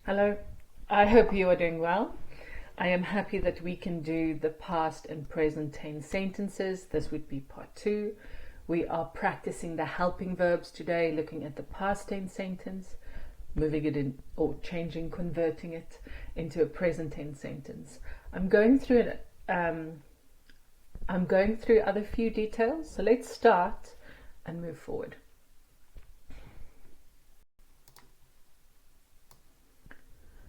Hello, I hope you are doing well. I am happy that we can do the past and present tense sentences. This would be part 2. We are practicing the helping verbs today, looking at the past tense sentence, moving it in or changing, converting it into a present tense sentence. I'm going through other few details, so let's start and move forward.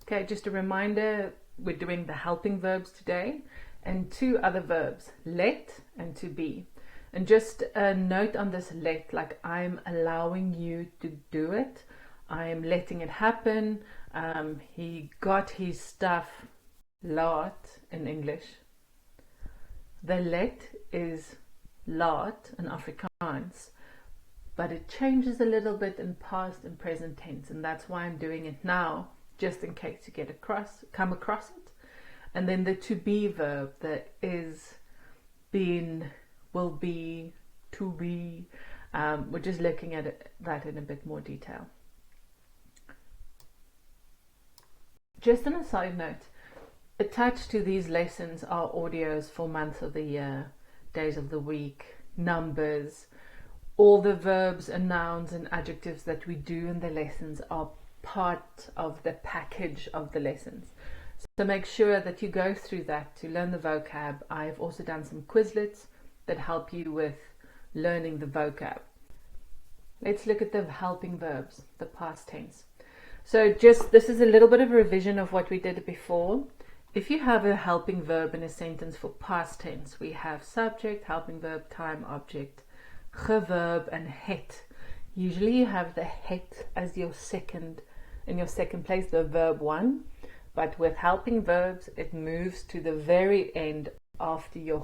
Okay, just a reminder, we're doing the helping verbs today and 2 other verbs, let and to be. And just a note on this let, like I'm allowing you to do it. I'm letting it happen. He got his stuff laat in English. The let is laat in Afrikaans, but it changes a little bit in past and present tense, and that's why I'm doing it now, just in case you come across it. And then the to be verb, that is, been, will be, to be. We're just looking at that in a bit more detail. Just on a side note, attached to these lessons are audios for months of the year, days of the week, numbers. All the verbs and nouns and adjectives that we do in the lessons are part of the package of the lessons. So make sure that you go through that to learn the vocab. I've also done some Quizlets that help you with learning the vocab. Let's look at the helping verbs, the past tense. So this is a little bit of a revision of what we did before. If you have a helping verb in a sentence for past tense, we have subject, helping verb, time, object, verb, and het. Usually you have the het as your second place, the verb 1, but with helping verbs it moves to the very end after your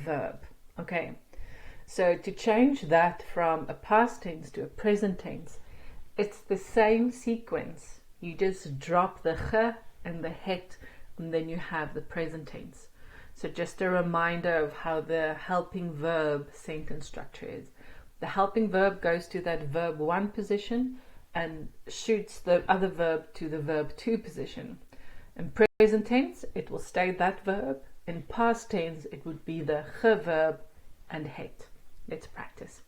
verb. Okay, so to change that from a past tense to a present tense, it's the same sequence. You just drop the and the het, and then you have the present tense. So just a reminder of how the helping verb sentence structure is. The helping verb goes to that verb 1 position and shoots the other verb to the verb 2 position. In present tense, it will stay that verb. In past tense, it would be the verb and het. Let's practice.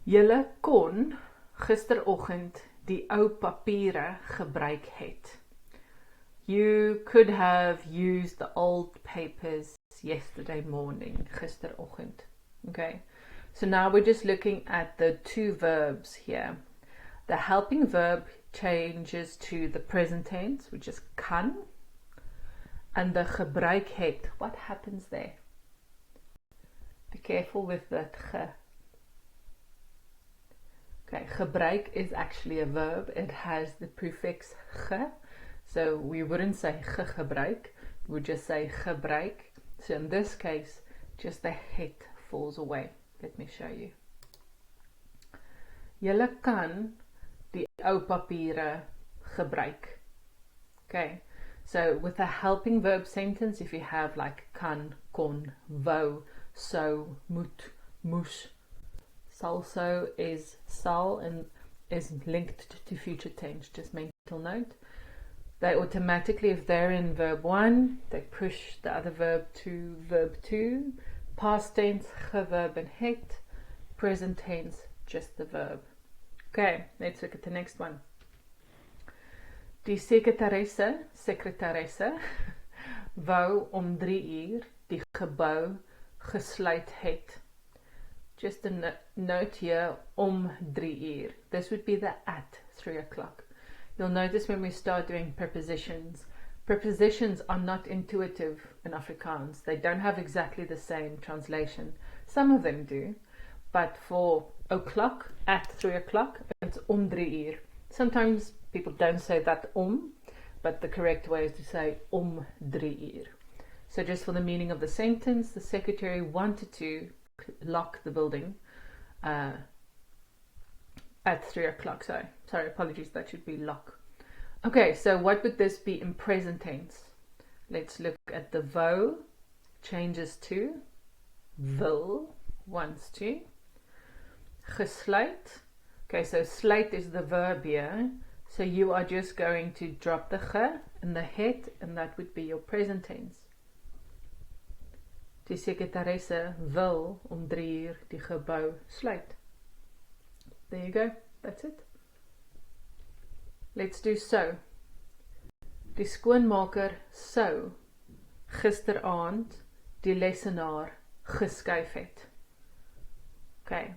Julle kon gisteroggend die ou papiere gebruik het. You could have used the old papers yesterday morning, gisteroggend. Okay, so now we're just looking at the 2 verbs here. The helping verb changes to the present tense, which is kan, and the gebruik het. What happens there? Be careful with that ge. Okay, gebruik is actually a verb. It has the prefix ge, so we wouldn't say gebruik, we would just say gebruik. So in this case, just the het falls away. Let me show you. Julle kan die ou papiere gebruik. Okay, so with a helping verb sentence, if you have like kan, kon, wou, sou, moet, moes, salso is sal and is linked to future tense. Just mental note. They automatically, if they're in verb 1, they push the other verb to verb 2. Past tense, verb and het. Present tense, just the verb. Okay, let's look at the next one. Die sekretaresse wou om 3 uur die gebou gesluit het. Just a note here, om 3 uur. This would be the at 3 o'clock. You'll notice when we start doing prepositions are not intuitive in Afrikaans. They don't have exactly the same translation. Some of them do, but for o'clock, at 3 o'clock, it's om 3 uur. Sometimes people don't say that but the correct way is to say om 3 uur. So just for the meaning of the sentence, the secretary wanted to lock the building at 3 o'clock. Sorry, apologies, that should be lock. Okay, so what would this be in present tense? Let's look at the wou, changes to wil, wants to. Gesluit. Okay, so slate is the verb here. So you are just going to drop the ge in the het, and that would be your present tense. Die sekretaresse wil om 3 uur die gebou sluit. There you go, that's it. Let's do so. Die skoonmaker sou gisteraand die lesenaar geskuif het. Okay,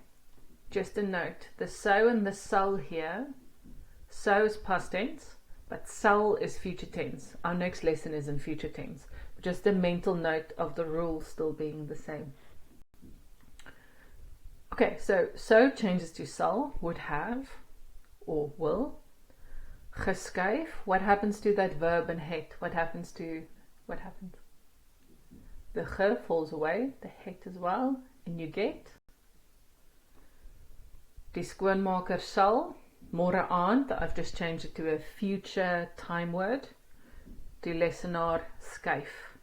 just a note. The so and the sal here. So is past tense, but sal is future tense. Our next lesson is in future tense. Just a mental note of the rules still being the same. Okay, so changes to sal, would have, or will. Geskuif, what happens to that verb in het? What happens? The ge falls away, the het as well, and you get. Die skoonmaker sal, môre aand, I've just changed it to a future time word. Die lesenaar skuif,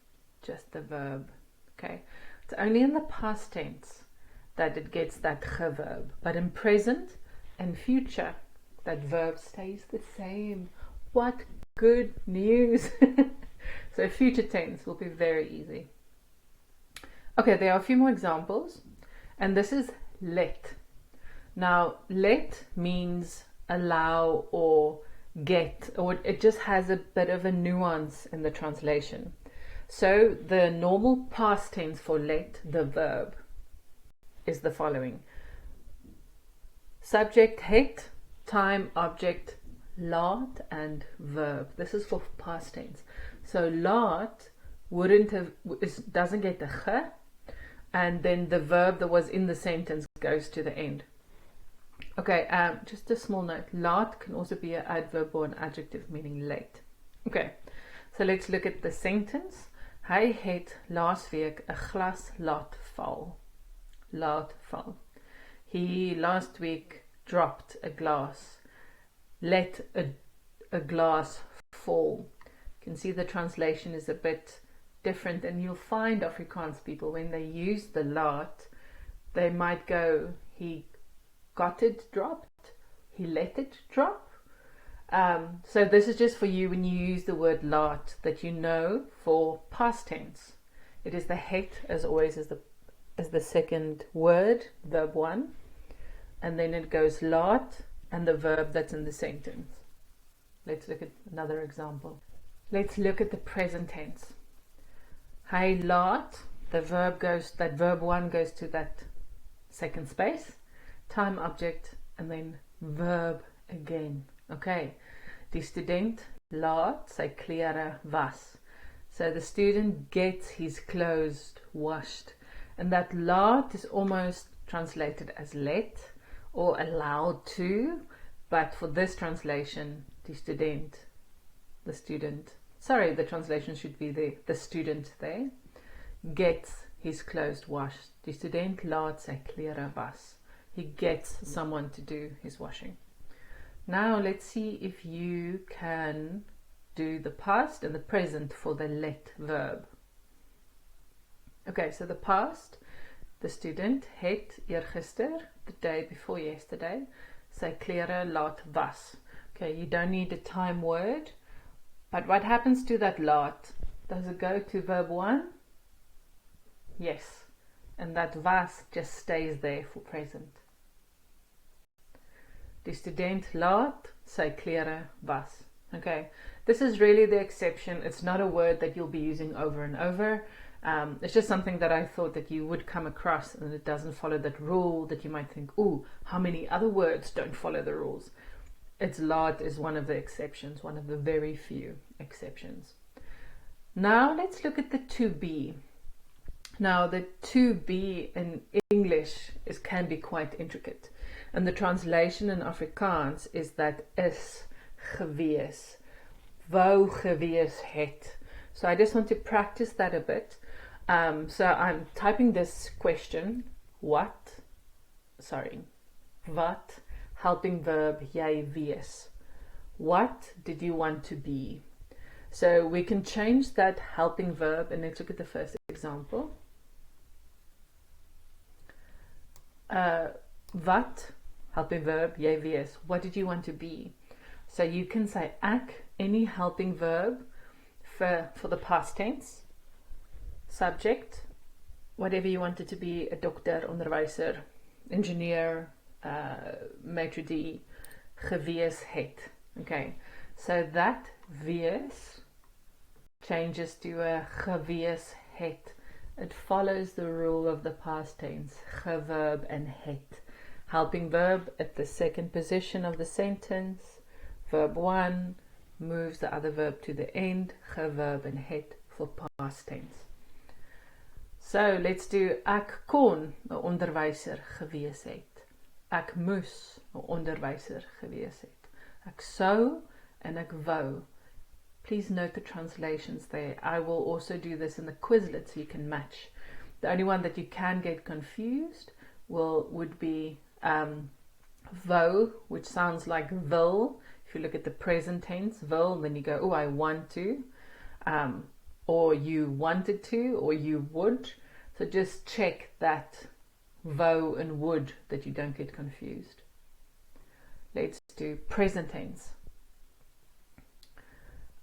just the verb. Okay, it's only in the past tense that it gets that ge verb, but in present and future, that verb stays the same. What good news! So future tense will be very easy. Okay, there are a few more examples, and this is let. Now, let means allow or get, or it just has a bit of a nuance in the translation. So the normal past tense for let, the verb, is the following. Subject het, time, object, laat, and verb. This is for past tense. So laat doesn't get the ge, and then the verb that was in the sentence goes to the end. Okay, just a small note. Laat can also be an adverb or an adjective meaning late. Okay, so let's look at the sentence. Hy het laasweek 'n glas laat val. Laat val. He last week dropped a glass. Let a glass fall. You can see the translation is a bit different, and you'll find Afrikaans people, when they use the laat, they might go, he got it dropped, he let it drop. So this is just for you when you use the word laat, that you know for past tense. It is the het, as always, as the second word, verb 1, and then it goes laat and the verb that's in the sentence. Let's look at another example. Let's look at the present tense. Hy laat, the verb goes, that verb 1 goes to that second space, time, object, and then verb again. Okay, die student laat sy klere was. So the student gets his clothes washed, and that laat is almost translated as let or allowed to, but for this translation, the translation should be the student there, gets his clothes washed. Die student laat sy klere was. He gets someone to do his washing. Now let's see if you can do the past and the present for the let verb. Okay, so the past, the student het eergister, the day before yesterday, sy klere laat was. Okay, you don't need a time word, but what happens to that laat? Does it go to verb 1? Yes, and that was just stays there for present. Die student laat sy klere was. Okay, this is really the exception. It's not a word that you'll be using over and over. It's just something that I thought that you would come across, and it doesn't follow that rule that you might think, ooh, how many other words don't follow the rules? It's laat is one of the exceptions, one of the very few exceptions. Now let's look at the to be. Now the to be in English can be quite intricate, and the translation in Afrikaans is that is gewees, wou gewees het. So I just want to practice that a bit. So I'm typing this question, what, helping verb jy wees. What did you want to be? So we can change that helping verb, and let's look at the first example. Wat helping verb, jy wees. What did you want to be? So you can say ek, any helping verb for the past tense, subject, whatever you wanted to be, a dokter, onderwyser, engineer, maitre d', gewees het. Okay, so that wees changes to a gewees het. It follows the rule of the past tense, geverb and het. Helping verb at the second position of the sentence, verb 1 moves the other verb to the end, geverb and het for past tense. So let's do ek kon 'n onderwyser gewees het. Ek moes 'n onderwyser gewees het. Ek sou en ek wou. Please note the translations there. I will also do this in the Quizlet so you can match. The only one that you can get confused would be wou, which sounds like wil. If you look at the present tense, wil, then you go, oh, I want to, or you wanted to, or you would. So just check that wou and would, that you don't get confused. Let's do present tense.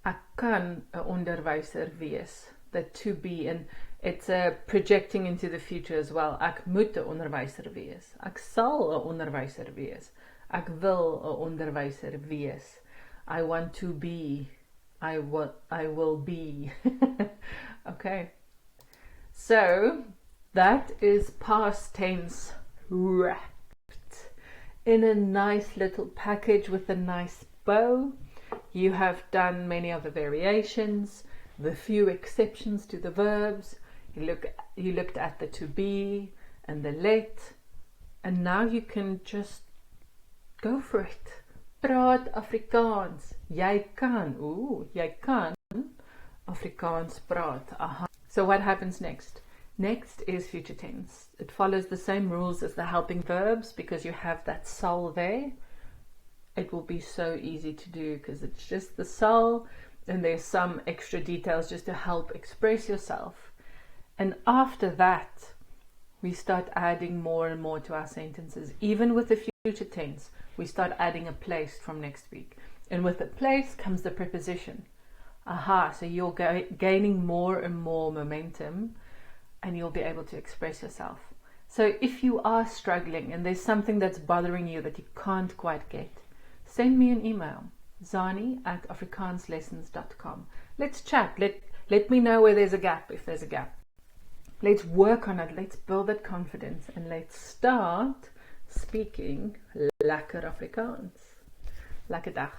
Ek kan 'n onderwyser wees. The to be, and it's projecting into the future as well. Ek moet 'n onderwyser wees. Ek sal 'n onderwyser wees. Ek wil 'n onderwyser wees. I want to be. I will be. Okay. So that is past tense wrapped in a nice little package with a nice bow. You have done many of the variations, the few exceptions to the verbs. You looked at the to be and the let, and now you can just go for it. Praat Afrikaans. Jy kan. Jy kan Afrikaans praat. Aha. So what happens next? Next is future tense. It follows the same rules as the helping verbs because you have that sal there. It will be so easy to do because it's just the sal and there's some extra details just to help express yourself. And after that, we start adding more and more to our sentences. Even with the future tense, we start adding a place from next week. And with the place comes the preposition. Aha, so you're gaining more and more momentum and you'll be able to express yourself. So if you are struggling and there's something that's bothering you that you can't quite get, send me an email, zani@afrikaanslessons.com. Let's chat. Let me know where there's a gap, if there's a gap. Let's work on it. Let's build that confidence and let's start speaking lekker Afrikaans. Lekker dag.